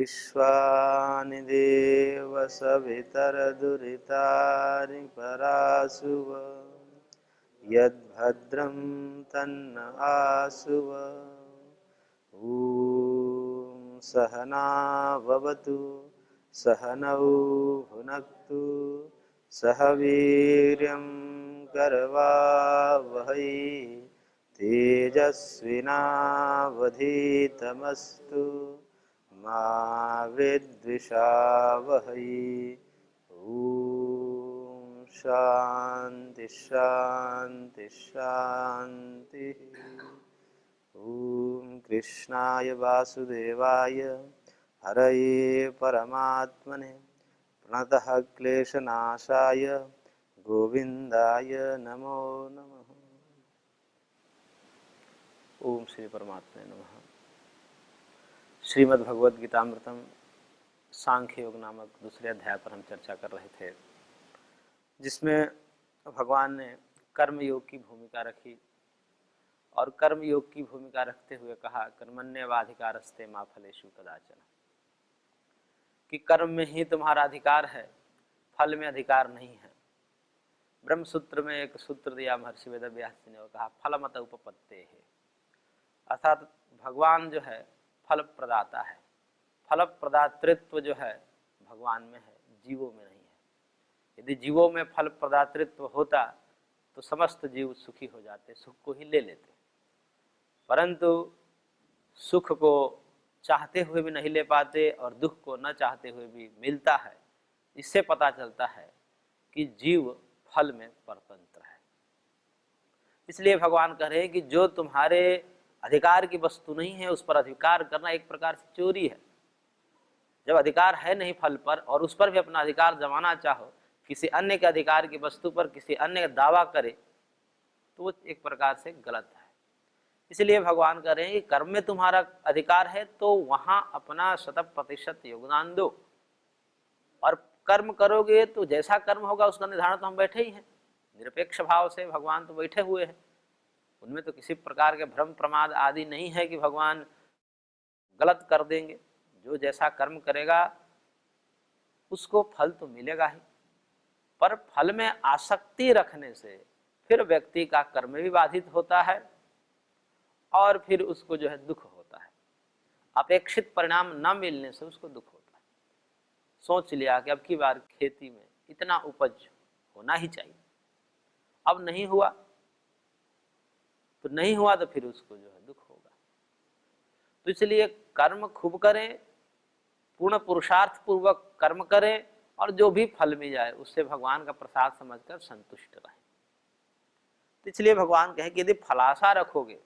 विश्वानि देव सवितरदुरितानि परासुव यद्भद्रं तन्न आसुव। ॐ सहना भवतु सहनौ भुनक्तु सह वीर्यं करवावहै तेजस्विनावधीतमस्तु मा विद्विषावहै। ॐ शान्ति शान्ति शान्तिः। ॐ कृष्णाय वासुदेवाय हरये परमात्मने प्रणतः क्लेशनाशाय गोविंदाय नमो नमः। ओम श्री परमात्मे नमः। श्रीमद् भगवद गीतामृतम सांख्य योग नामक दूसरे अध्याय पर हम चर्चा कर रहे थे, जिसमें भगवान ने कर्म योग की भूमिका रखी और कर्म योग की भूमिका रखते हुए कहा कर्मण्येवाधिकारस्ते मा फलेषु कदाचन, कि कर्म में ही तुम्हारा अधिकार है, फल में अधिकार नहीं है। ब्रह्म सूत्र में एक सूत्र दिया महर्षि वेदव्यास जी ने, कहा फलमत उपपत्ते है, अर्थात भगवान जो है फल प्रदाता है। फल प्रदातृत्व जो है भगवान में है, जीवों में नहीं है। यदि जीवों में फल प्रदातृत्व होता तो समस्त जीव सुखी हो जाते, सुख को ही ले लेते, परंतु सुख को चाहते हुए भी नहीं ले पाते और दुख को न चाहते हुए भी मिलता है। इससे पता चलता है कि जीव फल में परतंत्र है। इसलिए भगवान कह रहे हैं कि जो तुम्हारे अधिकार की वस्तु नहीं है उस पर अधिकार करना एक प्रकार से चोरी है। जब अधिकार है नहीं फल पर और उस पर भी अपना अधिकार जमाना चाहो, किसी अन्य के अधिकार की वस्तु पर किसी अन्य का दावा करे, तो वो एक प्रकार से गलत है। इसलिए भगवान कह रहे हैं कि कर्म में तुम्हारा अधिकार है तो वहां अपना 100% योगदान दो, और कर्म करोगे तो जैसा कर्म होगा उसका निर्धारण तो हम बैठे ही हैं। निरपेक्ष भाव से भगवान तो बैठे हुए हैं, उनमें तो किसी प्रकार के भ्रम प्रमाद आदि नहीं है कि भगवान गलत कर देंगे। जो जैसा कर्म करेगा उसको फल तो मिलेगा ही, पर फल में आसक्ति रखने से फिर व्यक्ति का कर्म भी बाधित होता है और फिर उसको जो है दुख होता है। अपेक्षित परिणाम न मिलने से उसको दुख होता है। सोच लिया कि अब की बार खेती में इतना उपज होना ही चाहिए, अब नहीं हुआ तो नहीं हुआ तो फिर उसको जो है दुख होगा। तो इसलिए कर्म खूब करें, पूर्ण पुरुषार्थ पूर्वक कर्म करें और जो भी फल मिल जाए उससे भगवान का प्रसाद समझकर संतुष्ट रहें। तो इसलिए भगवान कहे कि यदि फलाशा रखोगे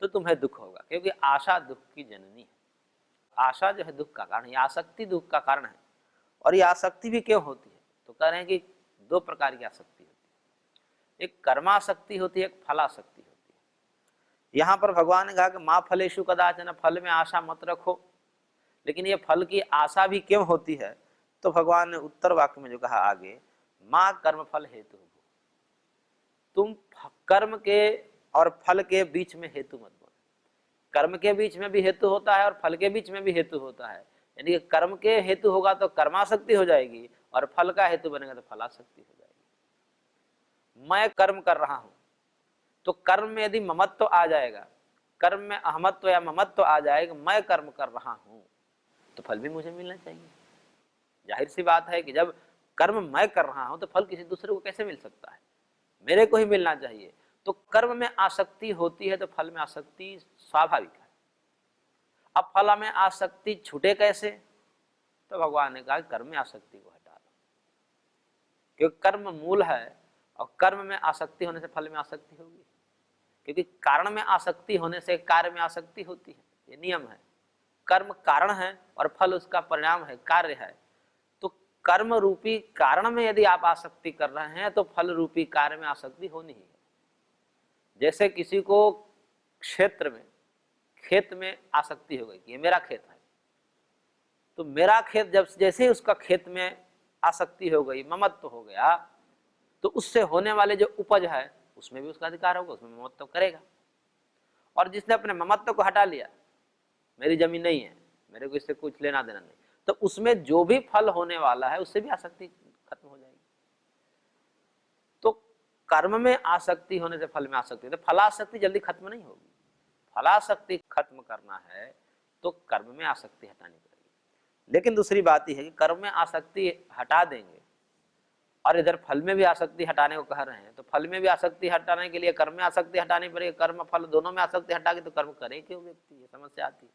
तो तुम्हें दुख होगा, क्योंकि आशा दुख की जननी है। आशा जो है दुख का कारण है, आसक्ति दुख का कारण है। और ये आसक्ति भी क्यों होती है? तो कह रहे हैं कि दो प्रकार की आसक्ति होती है, एक कर्मासक्ति होती है, एक फलासक्ति होती है। यहाँ पर भगवान ने कहा कि माँ फलेषु कदाचन, फल में आशा मत रखो। लेकिन ये फल की आशा भी क्यों होती है? तो भगवान ने उत्तर वाक्य में जो कहा आगे, माँ कर्म फल हेतु, तुम कर्म के और फल के बीच में हेतु मत बनो। कर्म के बीच में भी हेतु होता है और फल के बीच में भी हेतु होता है। यानी कि कर्म के हेतु होगा तो कर्मासक्ति हो जाएगी और फल का हेतु बनेगा तो फलासक्ति हो जाएगी। मैं कर्म कर रहा हूं तो कर्म में यदि ममत्व आ जाएगा, कर्म में अहमत्व या ममत्व आ जाएगा, मैं कर्म कर रहा हूं तो फल भी मुझे मिलना चाहिए। जाहिर सी बात है कि जब कर्म मैं कर रहा हूं तो फल किसी दूसरे को कैसे मिल सकता है? मेरे को ही मिलना चाहिए। तो कर्म में आसक्ति होती है तो फल में आसक्ति स्वाभाविक है। अब फल में आसक्ति छूटे कैसे? तो भगवान ने कहा कर्म में आसक्ति को हटा दो, क्योंकि कर्म मूल है और कर्म में आसक्ति होने से फल में आसक्ति होगी। क्योंकि कारण में आसक्ति होने से कार्य में आसक्ति होती है, ये नियम है। कर्म कारण है और फल उसका परिणाम है, कार्य है। तो कर्म रूपी कारण में यदि आप आसक्ति कर रहे हैं तो फल रूपी कार्य में आसक्ति होनी ही है। जैसे किसी को क्षेत्र में, खेत में आसक्ति हो गई कि ये मेरा खेत है, तो मेरा खेत जब जैसे ही उसका खेत में आसक्ति हो गई, ममत्व हो गया, तो उससे होने वाले जो उपज है उसमें भी उसका अधिकार होगा, उसमें ममत्व करेगा। और जिसने अपने ममत्व को हटा लिया, मेरी जमीन नहीं है, मेरे को इससे कुछ लेना देना नहीं, तो उसमें जो भी फल होने वाला है उससे भी आसक्ति खत्म हो जाएगी। तो कर्म में आसक्ति होने से फल में आसक्ति, तो फलासक्ति जल्दी खत्म नहीं होगी। फलासक्ति खत्म करना है तो कर्म में आसक्ति हटानी पड़ेगी। लेकिन दूसरी बात यह है कि कर्म में आसक्ति हटा देंगे और इधर फल में भी आसक्ति हटाने को कह रहे हैं, तो फल में भी आसक्ति हटाने के लिए कर्म में आसक्ति हटानी पड़ेगी। कर्म फल दोनों में आसक्ति हटा के तो कर्म करे क्यों व्यक्ति, ये समस्या आती है।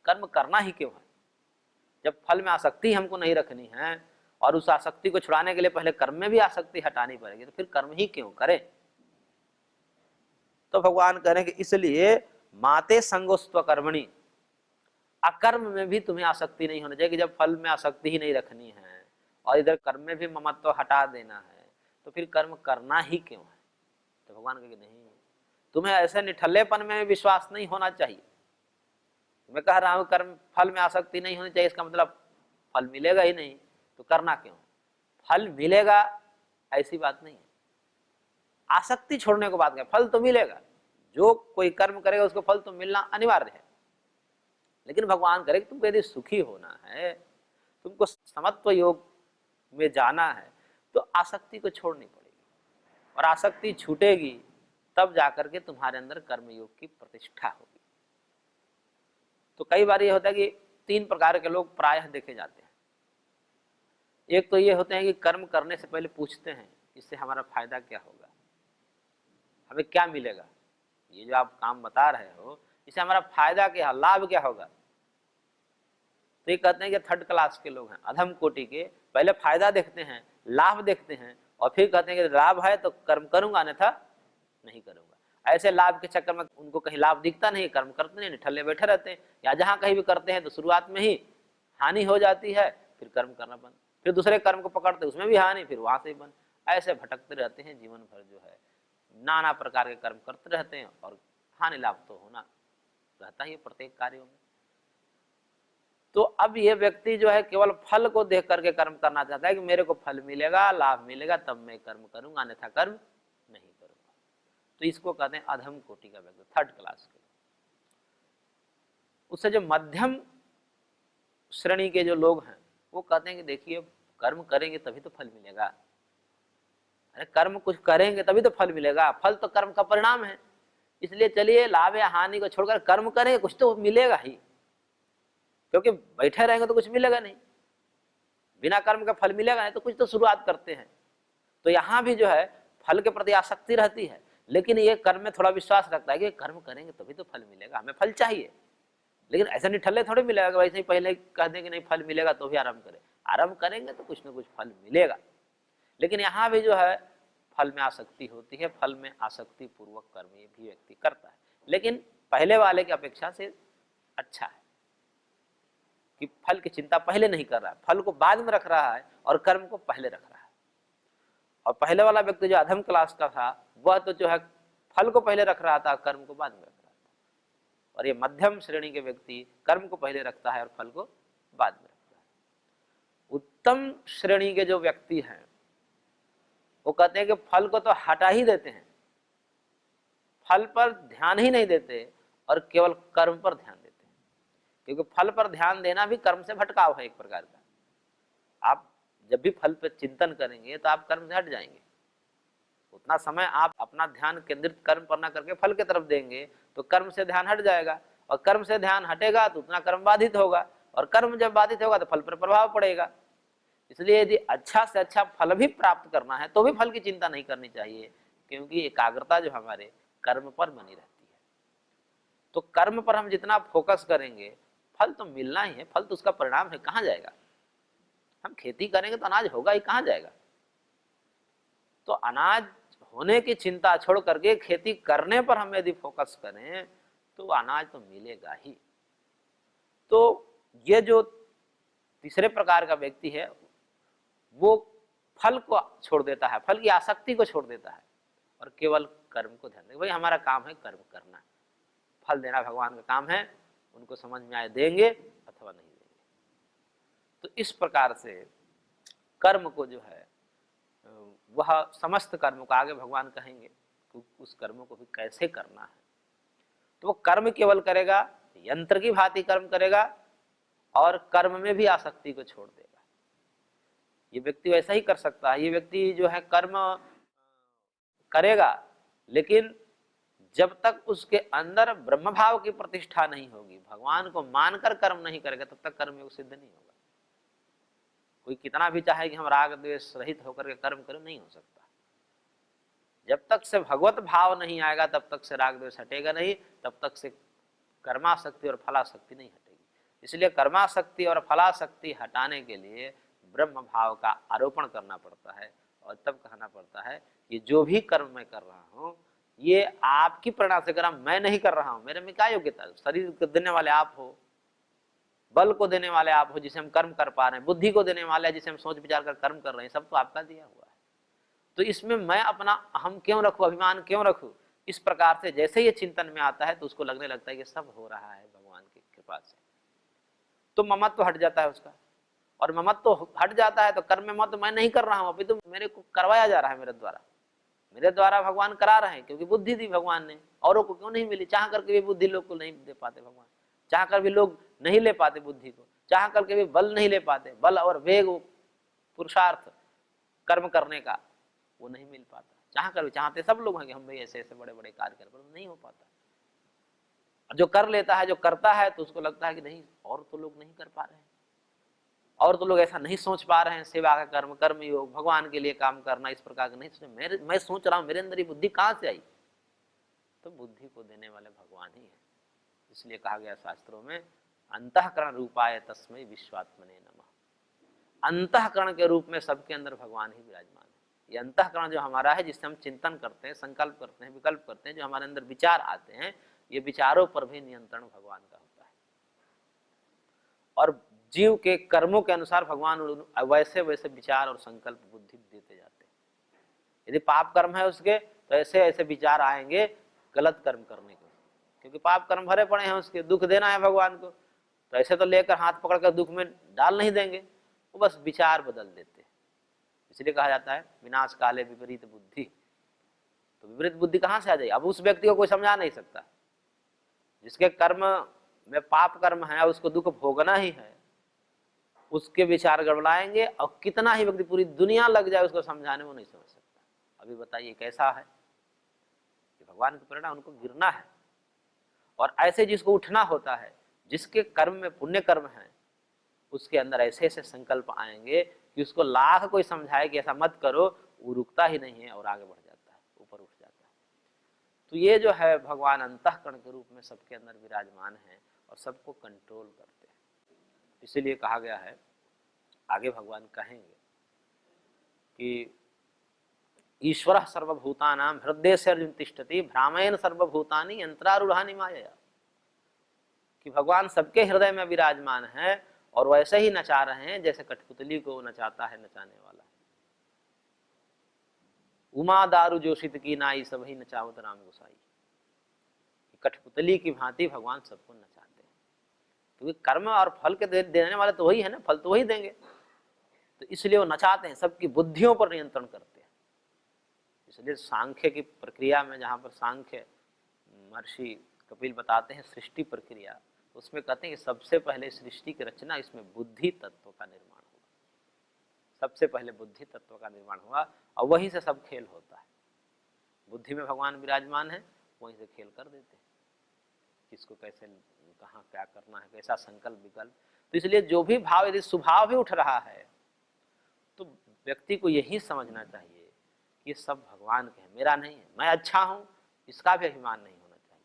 कर्म करना ही क्यों है जब फल में आसक्ति हमको नहीं रखनी है और उस आसक्ति को छुड़ाने के लिए पहले कर्म में भी आसक्ति हटानी पड़ेगी, तो फिर कर्म ही क्यों करें। तो भगवान कह रहे हैं कि इसलिए माते संगोस्त्व कर्मणि, अकर्म में भी तुम्हें आसक्ति नहीं होनी चाहिए कि जब फल में आसक्ति ही नहीं रखनी है और इधर कर्म में भी ममत्व हटा देना है तो फिर कर्म करना ही क्यों है। तो भगवान कहे नहीं, तुम्हें ऐसे निठल्लेपन में विश्वास नहीं होना चाहिए। मैं कह रहा हूं कर्म फल में आसक्ति नहीं होनी चाहिए, इसका मतलब फल मिलेगा ही नहीं तो करना क्यों। फल मिलेगा ऐसी बात नहीं है, आसक्ति छोड़ने को बात करें, फल तो मिलेगा, जो कोई कर्म करेगा उसको फल तो मिलना अनिवार्य है। लेकिन भगवान करे कि तुमको यदि सुखी होना है, तुमको समत्व योग में जाना है, तो आसक्ति को छोड़नी पड़ेगी और आसक्ति छूटेगी तब जाकर के तुम्हारे अंदर कर्मयोग की प्रतिष्ठा होगी। तो कई बार ये होता है कि 3 प्रकार के लोग प्रायः देखे जाते हैं। एक तो ये होते हैं कि कर्म करने से पहले पूछते हैं इससे हमारा फायदा क्या होगा, हमें क्या मिलेगा, ये जो आप काम बता रहे हो इससे हमारा फायदा क्या, लाभ क्या होगा। तो ये कहते हैं कि 3rd क्लास के लोग हैं, अधम कोटि के, पहले फायदा देखते हैं, लाभ देखते हैं और फिर कहते हैं कि लाभ है तो कर्म करूंगा अन्यथा नहीं करूंगा। ऐसे लाभ के चक्कर में उनको कहीं लाभ दिखता नहीं, कर्म करते नहीं, निठल्ले बैठे रहते हैं, या जहां कहीं भी करते हैं तो शुरुआत में ही हानि हो जाती है, फिर कर्म करना बंद, फिर दूसरे कर्म को पकड़ते उसमें भी हानि, फिर वहां से बंद। ऐसे भटकते रहते हैं जीवन भर, जो है नाना प्रकार के कर्म करते रहते हैं और हानि लाभ तो होना रहता ही प्रत्येक कार्यों में। तो अब ये व्यक्ति जो है केवल फल को देख करके कर्म करना चाहता है कि मेरे को फल मिलेगा, लाभ मिलेगा तब मैं कर्म करूंगा, अन्यथा कर्म नहीं करूंगा। तो इसको कहते हैं अधम कोटि का व्यक्ति, 3rd क्लास के। उससे जो मध्यम श्रेणी के जो लोग हैं वो कहते हैं कि देखिए कर्म करेंगे तभी तो फल मिलेगा। अरे कर्म कुछ करेंगे तभी तो फल मिलेगा, फल तो कर्म का परिणाम है। इसलिए चलिए लाभ या हानि को छोड़कर कर्म करेंगे, कुछ तो मिलेगा ही, क्योंकि बैठे रहेंगे तो कुछ मिलेगा नहीं, बिना कर्म का फल मिलेगा नहीं, तो कुछ तो शुरुआत करते हैं। तो यहाँ भी जो है फल के प्रति आसक्ति रहती है, लेकिन ये कर्म में थोड़ा विश्वास रखता है कि कर्म करेंगे तभी तो फल मिलेगा, हमें फल चाहिए। लेकिन ऐसा निठल्ले थोड़े मिलेगा, वैसे ही पहले कह दें कि नहीं फल मिलेगा तो भी आरंभ करें, आरंभ करेंगे तो कुछ ना कुछ फल मिलेगा। लेकिन यहाँ भी जो है फल में आसक्ति होती है, फल में आसक्ति पूर्वक कर्म ये भी व्यक्ति करता है, लेकिन पहले वाले की अपेक्षा से अच्छा है कि फल की चिंता पहले नहीं कर रहा है, फल को बाद में रख रहा है और कर्म को पहले रख रहा है। और पहले वाला व्यक्ति जो अधम क्लास का था वह तो जो है फल को पहले रख रहा था, कर्म को बाद में रख रहा था। और ये मध्यम श्रेणी के व्यक्ति कर्म को पहले रखता है और फल को बाद में रखता है। उत्तम श्रेणी के जो व्यक्ति हैं वो कहते हैं कि फल को तो हटा ही देते हैं, फल पर ध्यान ही नहीं देते और केवल कर्म पर ध्यान देते हैं, क्योंकि फल पर ध्यान देना भी कर्म से भटकाव है एक प्रकार का। आप जब भी फल पर चिंतन करेंगे तो आप कर्म से हट जाएंगे, उतना समय आप अपना ध्यान केंद्रित कर्म पर न करके फल की तरफ देंगे तो कर्म से ध्यान हट जाएगा, और कर्म से ध्यान हटेगा तो उतना कर्म बाधित होगा, और कर्म जब बाधित होगा तो फल पर प्रभाव पड़ेगा। इसलिए यदि अच्छा से अच्छा फल भी प्राप्त करना है तो भी फल की चिंता नहीं करनी चाहिए, क्योंकि एकाग्रता जो हमारे कर्म पर बनी रहती है। तो कर्म पर हम जितना फोकस करेंगे फल तो मिलना ही है, फल तो उसका परिणाम है, कहाँ जाएगा। हम खेती करेंगे तो अनाज होगा ही, कहाँ जाएगा। तो अनाज होने की चिंता छोड़ करके खेती करने पर हम यदि फोकस करें तो अनाज तो मिलेगा ही। तो ये जो तीसरे प्रकार का व्यक्ति है वो फल को छोड़ देता है, फल की आसक्ति को छोड़ देता है और केवल कर्म को ध्यान देगा। भाई हमारा काम है कर्म करना, फल देना भगवान का काम है, उनको समझ में आए देंगे अथवा नहीं देंगे। तो इस प्रकार से कर्म को जो है वह समस्त कर्म को आगे भगवान कहेंगे कि उस कर्म को भी कैसे करना है। तो वो कर्म केवल करेगा से यंत्र की भांति कर्म करेगा और कर्म में भी आसक्ति को छोड़ देगा। ये व्यक्ति वैसा ही कर सकता है। ये व्यक्ति जो है कर्म करेगा, लेकिन जब तक उसके अंदर ब्रह्म भाव की प्रतिष्ठा नहीं होगी, भगवान को मानकर कर्म नहीं करेगा, तब तक कर्म योग सिद्ध नहीं होगा। कोई कितना भी चाहे कि हम राग द्वेष रहित होकर के कर्म करें, नहीं हो सकता। जब तक से भगवत भाव नहीं आएगा तब तक से राग द्वेष हटेगा नहीं, तब तक से कर्माशक्ति और फलाशक्ति नहीं हटेगी। इसलिए कर्माशक्ति और फलाशक्ति हटाने के लिए ब्रह्म भाव का आरोपण करना पड़ता है और तब कहना पड़ता है कि जो भी कर्म मैं कर रहा हूँ ये आपकी प्रेरणा से कर रहा हूं, मैं नहीं कर रहा हूं। मेरे में क्या योग्यता? शरीर को देने वाले आप हो, बल को देने वाले आप हो जिसे हम कर्म कर पा रहे हैं, बुद्धि को देने वाले जिसे हम सोच विचार कर कर्म कर रहे हैं, सब तो आपका दिया हुआ है। तो इसमें मैं अपना अहम क्यों रखूं, अभिमान क्यों रखूं? इस प्रकार से जैसे ये चिंतन में आता है तो उसको लगने लगता है कि सब हो रहा है भगवान की कृपा से, तो ममत्व हट जाता है उसका। और ममत्व हट जाता है तो कर्म में मत मैं नहीं कर रहा हूं, अभी तो मेरे को करवाया जा रहा है, मेरे द्वारा भगवान करा रहे हैं, क्योंकि बुद्धि दी भगवान ने। औरों को क्यों नहीं मिली? चाह करके भी बुद्धि लोग को नहीं दे पाते भगवान, चाह कर भी लोग नहीं ले पाते बुद्धि को, चाह करके भी बल नहीं ले पाते, बल और वेग पुरुषार्थ कर्म करने का वो नहीं मिल पाता। चाह कर भी, चाहते सब लोग हैं कि हम भी ऐसे ऐसे बड़े बड़े कार्य करें, पर नहीं हो पाता। जो कर लेता है, जो करता है, तो उसको लगता है कि नहीं, और तो लोग नहीं कर पा रहे हैं, और तो लोग ऐसा नहीं सोच पा रहे हैं, सेवा का कर्म, कर्म योग, भगवान के लिए काम करना, इस प्रकार का नहीं सोच। मैं सोच रहा हूं, मेरे अंदर ये बुद्धि कहां से आई? तो बुद्धि को देने वाले भगवान ही है। इसलिए कहा गया शास्त्रों में, अंतःकरण रूपाय तस्मै विश्वात्मने नमः। अंतःकरण के रूप में सबके अंदर भगवान ही विराजमान है। ये अंतःकरण जो हमारा है, जिससे हम चिंतन करते हैं, संकल्प करते हैं, विकल्प करते हैं, जो हमारे अंदर विचार आते हैं, ये विचारों पर भी नियंत्रण भगवान का होता है। और जीव के कर्मों के अनुसार भगवान वैसे वैसे विचार और संकल्प बुद्धि देते जाते हैं। यदि पाप कर्म है उसके, तो ऐसे ऐसे विचार आएंगे गलत कर्म करने के, क्योंकि पाप कर्म भरे पड़े हैं उसके, दुख देना है भगवान को, तो ऐसे तो लेकर हाथ पकड़कर दुख में डाल नहीं देंगे, वो बस विचार बदल देते हैं। इसलिए कहा जाता है विनाश काले विपरीत बुद्धि। तो विपरीत बुद्धि कहां से आ जाए? अब उस व्यक्ति को कोई समझा नहीं सकता। जिसके कर्म में पाप कर्म है, उसको दुख भोगना ही है, उसके विचार गड़बड़ाएंगे, और कितना ही व्यक्ति पूरी दुनिया लग जाए उसको समझाने, वो नहीं समझ सकता। अभी बताइए कैसा है? कि भगवान की प्रेरणा, उनको गिरना है। और ऐसे जिसको उठना होता है, जिसके कर्म में पुण्य कर्म है, उसके अंदर ऐसे ऐसे संकल्प आएंगे कि उसको लाख कोई समझाए कि ऐसा मत करो, वो रुकता ही नहीं है और आगे बढ़ जाता है, ऊपर उठ जाता है। तो ये जो है भगवान अंतःकरण के रूप में सबके अंदर विराजमान है और सबको कंट्रोल करते हैं। इसीलिए कहा गया है, आगे भगवान कहेंगे कि ईश्वर सर्वभूतानां हृदय से अर्जुन तिष्ठति भ्रामयन सर्वभूतानि यंत्रारूढ़ानि मायया। कि भगवान सबके हृदय में विराजमान है और वैसे ही नचा रहे हैं जैसे कठपुतली को नचाता है नचाने वाला। उमा दारू जोशित की नाई सब ही नचावत राम गोसाई। कठपुतली की भांति भगवान सबको नचाते हैं, क्योंकि कर्म और फल के देने वाले तो वही है ना, फल तो वही देंगे, तो इसलिए वो नचाते हैं, सबकी बुद्धियों पर नियंत्रण करते हैं। इसलिए सांख्य की प्रक्रिया में, जहाँ पर सांख्य महर्षि कपिल बताते हैं सृष्टि प्रक्रिया, उसमें कहते हैं कि सबसे पहले सृष्टि की रचना, इसमें बुद्धि तत्व का निर्माण हुआ। सबसे पहले बुद्धि तत्व का निर्माण हुआ और वहीं से सब खेल होता है। बुद्धि में भगवान विराजमान है, वहीं से खेल कर देते हैं, किसको कैसे, कहाँ क्या करना है, कैसा संकल्प विकल्प। तो इसलिए जो भी भाव, यदि स्वभाव भी उठ रहा है, तो व्यक्ति को यही समझना चाहिए कि सब भगवान के हैं, मेरा नहीं है। मैं अच्छा हूं, इसका भी अभिमान नहीं होना चाहिए,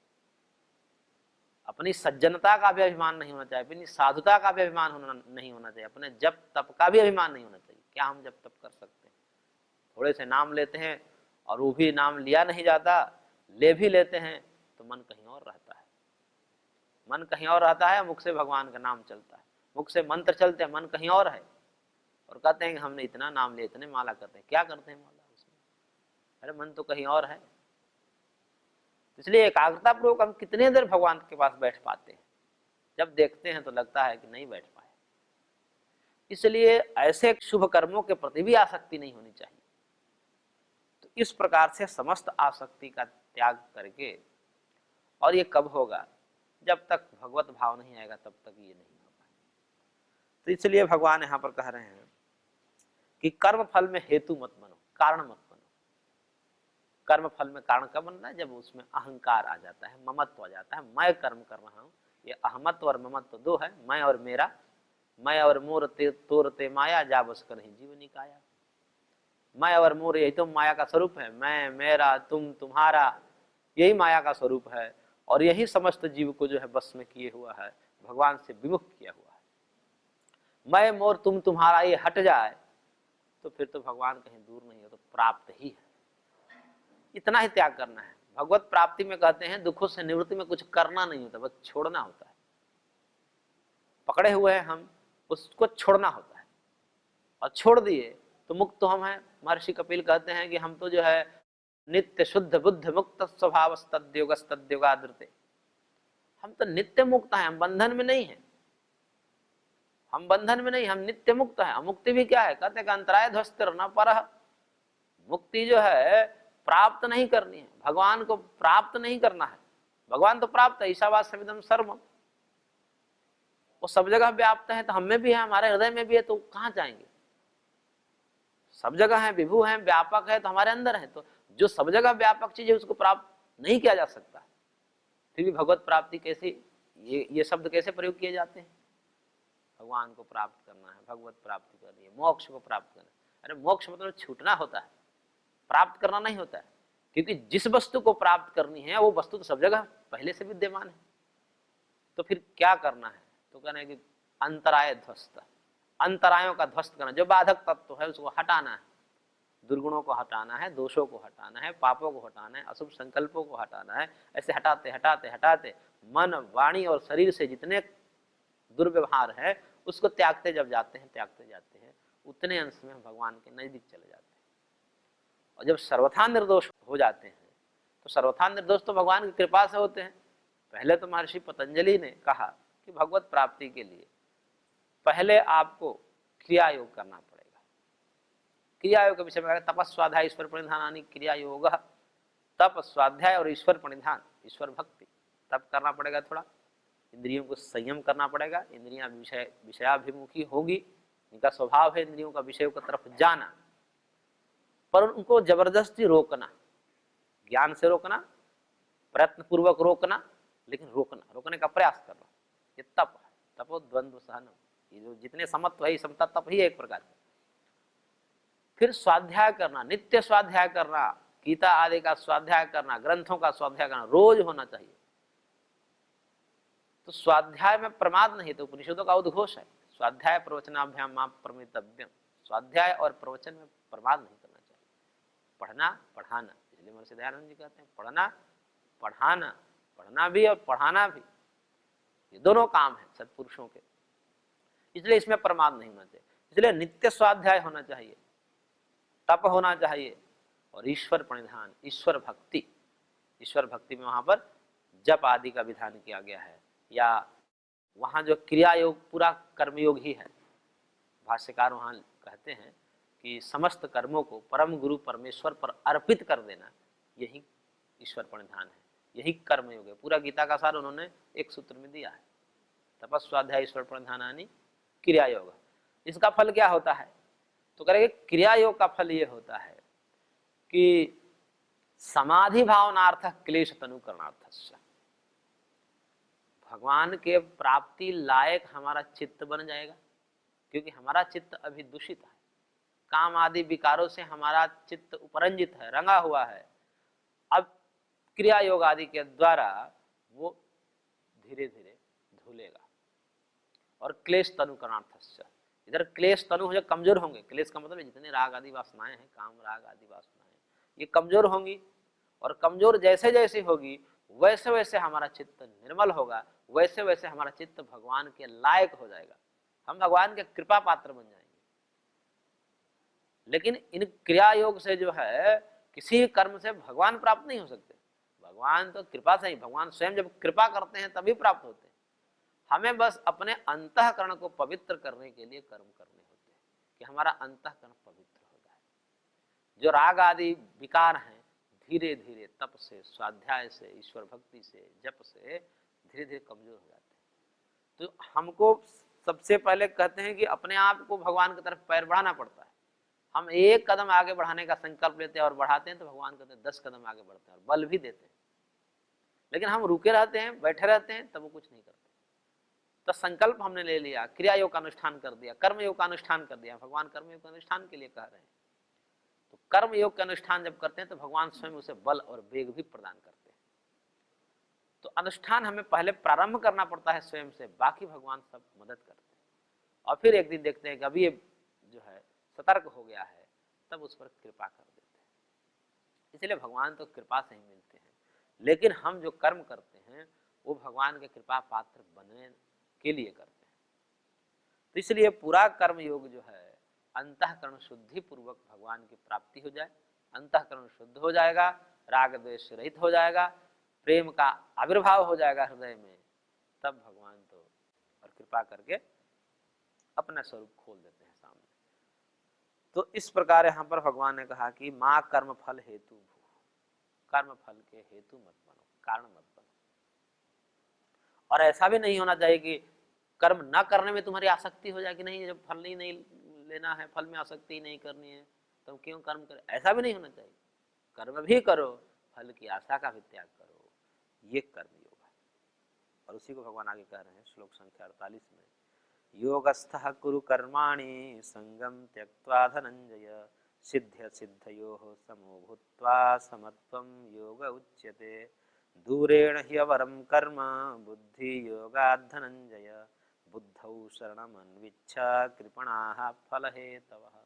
अपनी सज्जनता का भी अभिमान नहीं होना चाहिए, अपनी साधुता का भी अभिमान नहीं होना चाहिए, अपने जप तप का भी अभिमान नहीं होना चाहिए। क्या हम जप तप कर सकते हैं? थोड़े से नाम लेते हैं और वो भी नाम लिया नहीं जाता, ले भी लेते हैं तो मन कहीं और रहता है, मन कहीं और रहता है, मुख से भगवान का नाम चलता है, मुख से मंत्र चलते हैं, मन कहीं और है, और कहते हैं कि हमने इतना नाम लिया, इतने माला करते हैं। क्या करते हैं माला उसमें? अरे मन तो कहीं और है। इसलिए एकाग्रता पूर्वक हम कितने देर भगवान के पास बैठ पाते हैं? जब देखते हैं तो लगता है कि नहीं बैठ पाए। इसलिए ऐसे शुभ कर्मों के प्रति भी आसक्ति नहीं होनी चाहिए। तो इस प्रकार से समस्त आसक्ति का त्याग करके, और ये कब होगा? जब तक भगवत भाव नहीं आएगा तब तक ये नहीं हो पाए। तो इसलिए भगवान यहाँ पर कह रहे हैं कि कर्म फल में हेतु मत बनो, कारण मत बनो। कर्म फल में कारण कब बनना है? जब उसमें अहंकार आ जाता है, ममत्व आ जाता है, मैं कर्म कर रहा हूँ। ये अहमत्व और ममत्व दो है, मैं और मेरा, मैं और मोर ते तोर ते माया जा बस कर ही जीव निकाया। मैं और मोर यही तो माया का स्वरूप है, मैं मेरा तुम तुम्हारा, यही माया का स्वरूप है। और यही समस्त जीव को जो है बस में किए हुआ है, भगवान से विमुख किया हुआ है। मैं मोर तुम तुम्हारा ये हट जाए तो फिर तो भगवान कहीं दूर नहीं हो, तो प्राप्त ही है। इतना ही त्याग करना है। भगवत प्राप्ति में कहते हैं दुखों से निवृत्ति में कुछ करना नहीं होता, बस छोड़ना होता है। पकड़े हुए हैं हम, उसको छोड़ना होता है, और छोड़ दिए तो मुक्त तो हम हैं। महर्षि कपिल कहते हैं कि हम तो जो है नित्य शुद्ध बुद्ध मुक्त स्वभाव तद्योगादृते, हम तो नित्य मुक्त हैं, हम बंधन में नहीं हैं। हम बंधन में नहीं, हम नित्य मुक्त हैं। मुक्ति भी क्या है? कहते हैं अंतराय ध्वस्तिर न परः। मुक्ति जो है प्राप्त नहीं करनी है, भगवान को प्राप्त नहीं करना है। भगवान तो प्राप्त है, ईशावास्यमिदं सर्वम, वो सब जगह व्याप्त है। तो हम में भी है, हमारे हृदय में भी है, तो कहाँ जाएंगे? सब जगह है, विभु है, व्यापक है, तो हमारे अंदर है। तो जो सब जगह व्यापक चीज है उसको प्राप्त नहीं किया जा सकता। फिर भी भगवत प्राप्ति कैसे, ये शब्द कैसे प्रयोग किए जाते हैं? भगवान को प्राप्त करना है, भगवत प्राप्ति करनी है, मोक्ष को प्राप्त करना है। अरे मोक्ष मतलब छूटना होता है, प्राप्त करना नहीं होता है। क्योंकि जिस वस्तु को प्राप्त करनी है वो वस्तु तो सब जगह पहले से विद्यमान है। तो फिर क्या करना है? तो कहना है कि अंतराय ध्वस्त, अंतरायों का ध्वस्त करना। जो बाधक तत्व है उसको हटाना है, दुर्गुणों को हटाना है, दोषों को हटाना है, पापों को हटाना है, अशुभ संकल्पों को हटाना है। ऐसे हटाते हटाते हटाते मन वाणी और शरीर से जितने दुर्व्यवहार है उसको त्यागते जब जाते हैं, त्यागते जाते हैं, उतने अंश में भगवान के नजदीक चले जाते हैं। और जब सर्वथा निर्दोष हो जाते हैं, तो सर्वथा निर्दोष तो भगवान की कृपा से होते हैं। पहले तो महर्षि पतंजलि ने कहा कि भगवत प्राप्ति के लिए पहले आपको क्रिया योग करना पड़ेगा। क्रिया योग के विषय में तपस्वाध्याय ईश्वर प्रणिधानानि क्रिया योग, तप स्वाध्याय और ईश्वर प्रणिधान, ईश्वर भक्ति, तप करना पड़ेगा थोड़ा। इंद्रियों को संयम करना पड़ेगा, इंद्रियां विषयाभिमुखी होगी, इनका स्वभाव है इंद्रियों का विषयों की तरफ जाना, पर उनको जबरदस्ती रोकना, ज्ञान से रोकना, प्रयत्न पूर्वक रोकना, लेकिन रोकना, रोकने का प्रयास करना, ये तप है। तपो द्वंद्व सहनम, ये जो जितने समत्व है समता तप ही है एक प्रकार का। फिर स्वाध्याय करना, नित्य स्वाध्याय करना, गीता आदि का स्वाध्याय करना, ग्रंथों का स्वाध्याय करना रोज होना चाहिए। तो स्वाध्याय में प्रमाद नहीं, तो उपनिषदों का उद्घोष है स्वाध्याय प्रवचनाभ्याम मां प्रमितव्यम। स्वाध्याय और प्रवचन में प्रमाद नहीं करना चाहिए। पढ़ना पढ़ाना, इसलिए महर्षि दयानंद जी कहते हैं पढ़ना पढ़ाना, पढ़ना भी और पढ़ाना भी, ये दोनों काम है सत्पुरुषों के, इसलिए इसमें प्रमाद नहीं होना चाहिए। इसलिए नित्य स्वाध्याय होना चाहिए, तप होना चाहिए, और ईश्वर प्रणिधान, ईश्वर भक्ति। ईश्वर भक्ति में वहां पर जप आदि का विधान किया गया है, या वहाँ जो क्रिया योग पूरा कर्मयोग ही है। भाष्यकार वहाँ कहते हैं कि समस्त कर्मों को परम गुरु परमेश्वर पर अर्पित कर देना, यही ईश्वर प्रणिधान है, यही कर्मयोग है। पूरा गीता का सार उन्होंने एक सूत्र में दिया है, तपस्वाध्याय ईश्वर प्रणिधानानि क्रिया योग। इसका फल क्या होता है? तो करेंगे क्रिया योग का फल ये होता है कि समाधि भावनार्थ क्लेश तनुकरणार्थस्य, भगवान के प्राप्ति लायक हमारा चित्त बन जाएगा। क्योंकि हमारा चित्त अभी दूषित है, काम आदि विकारों से हमारा चित्त उपरंजित है, रंगा हुआ है। अब क्रिया योग आदि के द्वारा वो धीरे धीरे धुलेगा। और क्लेश तनुकरणार्थस्य, इधर क्लेश तनु जो कमजोर होंगे, क्लेश का मतलब जितने राग आदि वासनाएं हैं, काम राग आदि वासनाएं, ये कमजोर होंगी। और कमजोर जैसे जैसे होगी वैसे वैसे हमारा चित्त निर्मल होगा, वैसे वैसे हमारा चित्त भगवान के लायक हो जाएगा, हम भगवान के कृपा पात्र बन जाएंगे। लेकिन इन क्रिया योग से जो है किसी कर्म से भगवान प्राप्त नहीं हो सकते। भगवान तो कृपा से ही, भगवान स्वयं जब कृपा करते हैं तभी प्राप्त होते हैं। हमें बस अपने अंतःकरण को पवित्र करने के लिए कर्म करने होते हैं कि हमारा अंतःकरण पवित्र हो जाए। जो राग आदि विकार हैं धीरे धीरे तप से, स्वाध्याय से, ईश्वर भक्ति से, जप से धीरे धीरे कमजोर हो जाते हैं। तो हमको सबसे पहले कहते हैं कि अपने आप को भगवान की तरफ पैर बढ़ाना पड़ता है। हम एक कदम आगे बढ़ाने का संकल्प लेते हैं और बढ़ाते हैं, तो भगवान कहते हैं 10 कदम आगे बढ़ते हैं और बल भी देते हैं। लेकिन हम रुके रहते हैं, बैठे रहते हैं, तब वो कुछ नहीं करते। तो संकल्प हमने ले लिया, क्रिया योग का अनुष्ठान कर दिया, कर्म योग का अनुष्ठान कर दिया। भगवान कर्म योग का अनुष्ठान के लिए कह रहे हैं। तो कर्म योग का अनुष्ठान जब करते हैं तो भगवान स्वयं उसे बल और वेग भी प्रदान करते हैं। तो अनुष्ठान हमें पहले प्रारंभ करना पड़ता है स्वयं से, बाकी भगवान सब मदद करते हैं। और फिर एक दिन देखते हैं कि अभी ये जो है सतर्क हो गया है, तब उस पर कृपा कर देते हैं। इसलिए भगवान तो कृपा से ही मिलते हैं, लेकिन हम जो कर्म करते हैं वो भगवान के कृपा पात्र बनने के लिए करते हैं। तो इसलिए पूरा कर्म योग जो है अंतःकरण शुद्धि पूर्वक भगवान की प्राप्ति हो जाए, अंतःकरण शुद्ध हो जाएगा, राग द्वेष रहित हो जाएगा, प्रेम का आविर्भाव हो जाएगा हृदय में, तब भगवान तो और कृपा करके अपना स्वरूप खोल देते हैं सामने। तो इस प्रकार यहाँ पर भगवान ने कहा कि माँ कर्म फल हेतु भू, कर्म फल के हेतु मत बनो, कारण मत बनो। और ऐसा भी नहीं होना चाहिए कि कर्म न करने में तुम्हारी आसक्ति हो जाए कि नहीं, जब फल नहीं लेना है, फल में आसक्ति नहीं करनी है, तुम क्यों कर्म करो, ऐसा भी नहीं होना चाहिए। कर्म भी करो, फल की आशा का भी त्याग करो, ये कर्म योग है। और उसी को भगवान आगे कह रहे हैं श्लोक संख्या 48 में, योगस्थः कुरु कर्माणि संगम त्यक्त्वा धनंजय सिद्ध्य सिद्धयोः समो भूत्वा समत्वं योग उच्यते दूरेण ह्यवरं कर्म बुद्धि योगात् धनंजय बुद्धौ शरणमन्विच्छ कृपणाः फलहेतवः।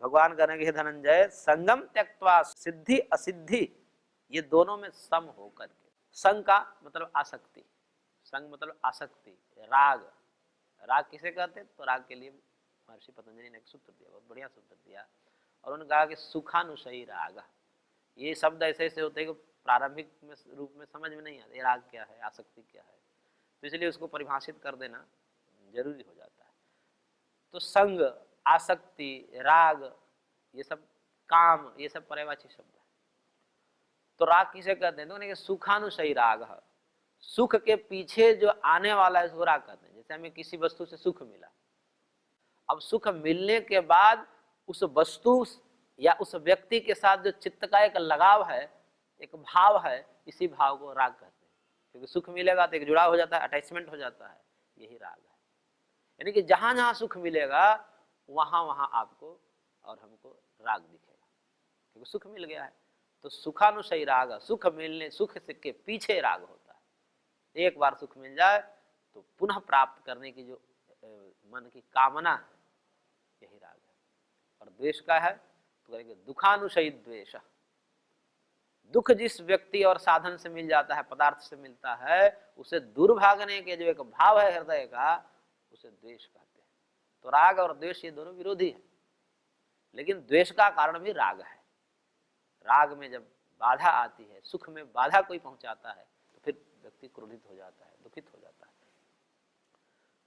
भगवान करेंगे हे धनंजय, संगम त्यक्त्वा, सिद्धि असिद्धि ये दोनों में सम होकर के, संग का मतलब आसक्ति, संग मतलब आसक्ति, राग, राग किसे कहते हैं, तो राग के लिए महर्षि पतंजलि ने एक सूत्र दिया, बहुत बढ़िया सूत्र दिया, और उन्होंने कहा कि सुखानुशयी राग। ये शब्द ऐसे ऐसे होते हैं कि प्रारंभिक रूप में समझ में नहीं आता ये राग क्या है, आसक्ति क्या है, तो इसलिए उसको परिभाषित कर देना जरूरी हो जाता है। तो संग, आसक्ति, राग, ये सब काम, ये सब पर्यायवाची शब्द है। तो राग किसे कहते हैं, तो सुखानुशयी राग, सुख के पीछे जो आने वाला है उसको राग कहते हैं। जैसे हमें किसी वस्तु से सुख मिला, अब सुख मिलने के बाद उस वस्तु या उस व्यक्ति के साथ जो चित्त का एक लगाव है, एक भाव है, इसी भाव को राग कहते हैं। क्योंकि सुख मिलेगा तो एक जुड़ाव हो जाता है, अटैचमेंट हो जाता है, यही राग है। यानी कि जहां जहां सुख मिलेगा वहां वहां आपको और हमको राग दिखेगा, क्योंकि सुख मिल गया है। तो सुखानुशयी राग, सुख मिलने, सुख के पीछे राग होता है। एक बार सुख मिल जाए तो पुनः प्राप्त करने की जो मन की कामना है, यही राग है। और द्वेष का है तो कहेंगे दुखानुशयी द्वेष, दुख जिस व्यक्ति और साधन से मिल जाता है, पदार्थ से मिलता है, उसे दूर भागने के जो एक भाव है हृदय का, उसे द्वेष कहते हैं। तो राग और द्वेष ये दोनों विरोधी हैं, लेकिन द्वेष का कारण भी राग है। राग में जब बाधा आती है, सुख में बाधा कोई पहुंचाता है, तो फिर व्यक्ति क्रोधित हो जाता है, दुखित हो जाता है।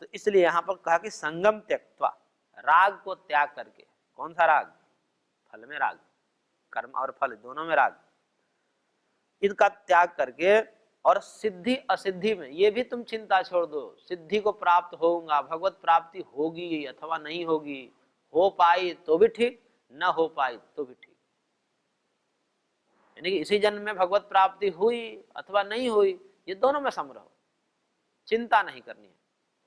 तो इसलिए यहां पर कहा कि संगम त्यक्त्वा, राग को त्याग करके, कौन सा राग, फल में राग, कर्म और फल दोनों में राग, इनका त्याग करके, और सिद्धि असिद्धि में ये भी तुम चिंता छोड़ दो, सिद्धि को प्राप्त होऊंगा, भगवत प्राप्ति होगी अथवा नहीं होगी, हो पाई तो भी ठीक, न हो पाई तो भी ठीक। यानी कि इसी जन्म में भगवत प्राप्ति हुई अथवा नहीं हुई, ये दोनों में सम रहो, चिंता नहीं करनी है,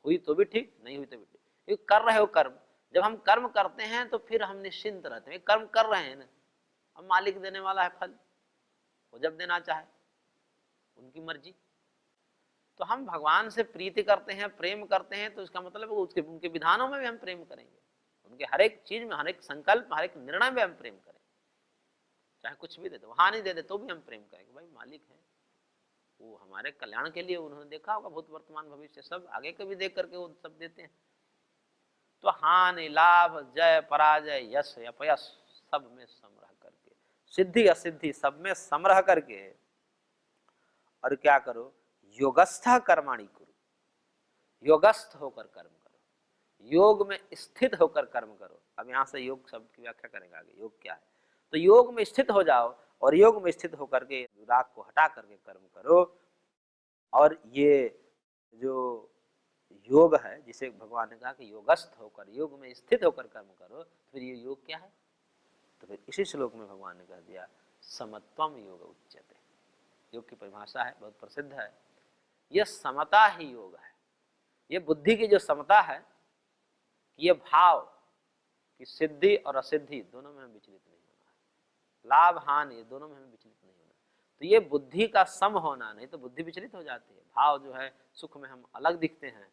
हुई तो भी ठीक, नहीं हुई तो भी ठीक, क्योंकि कर रहे हो कर्म। जब हम कर्म करते हैं तो फिर हम निश्चिंत रहते हैं, कर्म कर रहे हैं ना, अब मालिक देने वाला है फल, वो जब देना चाहे, उनकी मर्जी। तो हम भगवान से प्रीति करते हैं, प्रेम करते हैं, तो इसका मतलब उसके उनके विधानों में भी हम प्रेम करेंगे, उनके हर एक चीज में, हर एक संकल्प, हर एक निर्णय में हम प्रेम करेंगे। चाहे कुछ भी दे दो, वहां नहीं दे दे तो भी हम प्रेम करेंगे, भाई मालिक है, वो हमारे कल्याण के लिए, उन्होंने देखा होगा भूत वर्तमान भविष्य सब, आगे के भी देख करके वो सब देते हैं। तो हानि लाभ, जय पराजय, यश अपयश, सब में समरह करके, सिद्धि असिद्धि सब में समरह करके, और क्या करो, योगस्थ कर्माणि कुरु, योगस्थ होकर कर्म करो, योग में स्थित होकर कर्म करो। अब यहां से योग शब्द की व्याख्या करेंगे आगे, योग क्या है। तो योग में स्थित हो जाओ, और योग में स्थित होकर के राग को हटा करके कर्म करो, और ये जो योग है, जिसे भगवान ने कहा कि योगस्थ होकर, योग में स्थित होकर कर्म करो, तो फिर ये योग क्या है? तो फिर इसी श्लोक में भगवान ने कह दिया समत्वम योग उच्यते। योग की परिभाषा है, बहुत प्रसिद्ध है, यह समता ही योग है। ये बुद्धि की जो समता है, ये भाव कि सिद्धि और असिद्धि दोनों में हमें विचलित नहीं होना है, लाभ हानि दोनों में हमें विचलित नहीं होना। तो ये बुद्धि का सम होना, नहीं तो बुद्धि विचलित हो जाती है। भाव जो है, सुख में हम अलग दिखते हैं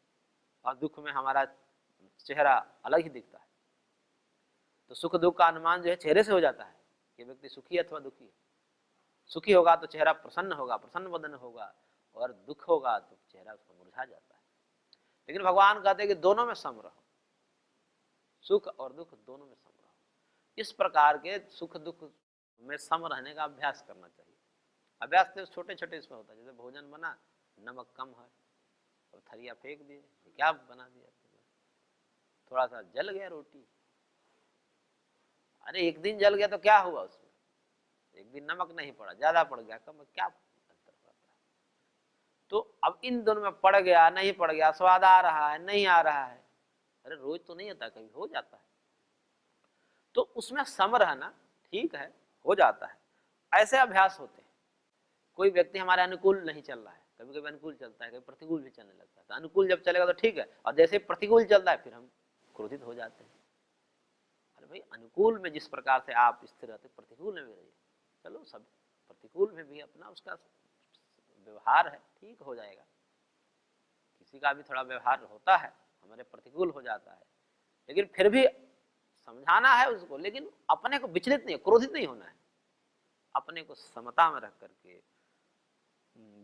और दुख में हमारा चेहरा अलग ही दिखता है। तो सुख दुख का अनुमान जो है चेहरे से हो जाता है कि व्यक्ति सुखी अथवा दुखी है। सुखी होगा तो चेहरा प्रसन्न होगा, प्रसन्न वदन होगा, और दुख होगा तो चेहरा उसका मुरझा जाता है। लेकिन भगवान कहते हैं कि दोनों में सम रहो, सुख और दुख दोनों में सम रहो। इस प्रकार के सुख दुख में सम रहने का अभ्यास करना चाहिए। अभ्यास तो छोटे छोटे इसमें होता है, जैसे भोजन बना, नमक कम है और थरिया फेंक दिए, क्या बना दिया, थोड़ा सा जल गया रोटी, अरे एक दिन जल गया तो क्या हुआ उसमें, एक दिन नमक नहीं पड़ा, ज्यादा पड़ गया कम, क्या अंतर पड़ता है। तो अब इन दोनों में पड़ गया नहीं पड़ गया, स्वाद आ रहा है नहीं आ रहा है, अरे रोज तो नहीं आता, कभी हो जाता है, तो उसमें सम रहना ठीक है, हो जाता है। ऐसे अभ्यास होते हैं। कोई व्यक्ति हमारे अनुकूल नहीं चल रहा है, कभी कभी अनुकूल चलता है, कभी प्रतिकूल भी चलने लगता है, तो अनुकूल जब चलेगा तो ठीक है, और जैसे प्रतिकूल चल रहा है फिर हम क्रोधित हो जाते हैं। अरे भाई, अनुकूल में जिस प्रकार से आप स्थिर रहते, प्रतिकूल में भी रहिए। चलो, सब प्रतिकूल में भी अपना उसका व्यवहार है, ठीक हो जाएगा। किसी का भी थोड़ा व्यवहार होता है, हमारे प्रतिकूल हो जाता है, लेकिन फिर भी समझाना है उसको, लेकिन अपने को विचलित नहीं, क्रोधित नहीं होना है, अपने को समता में रख करके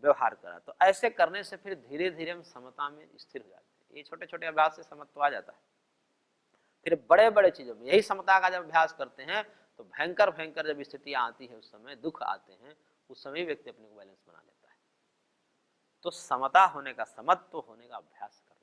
व्यवहार करा। तो ऐसे करने से फिर धीरे धीरे हम समता में स्थिर हो जाते हैं। ये छोटे छोटे अभ्यास से समत्व आ जाता है। फिर बड़े बड़े चीजों में यही समता का जब अभ्यास करते हैं तो भयंकर भयंकर जब स्थितियां आती है, उस समय दुख आते हैं, उस समय व्यक्ति अपने को बैलेंस बना लेता है। तो समता होने का, समत्व होने का अभ्यास कर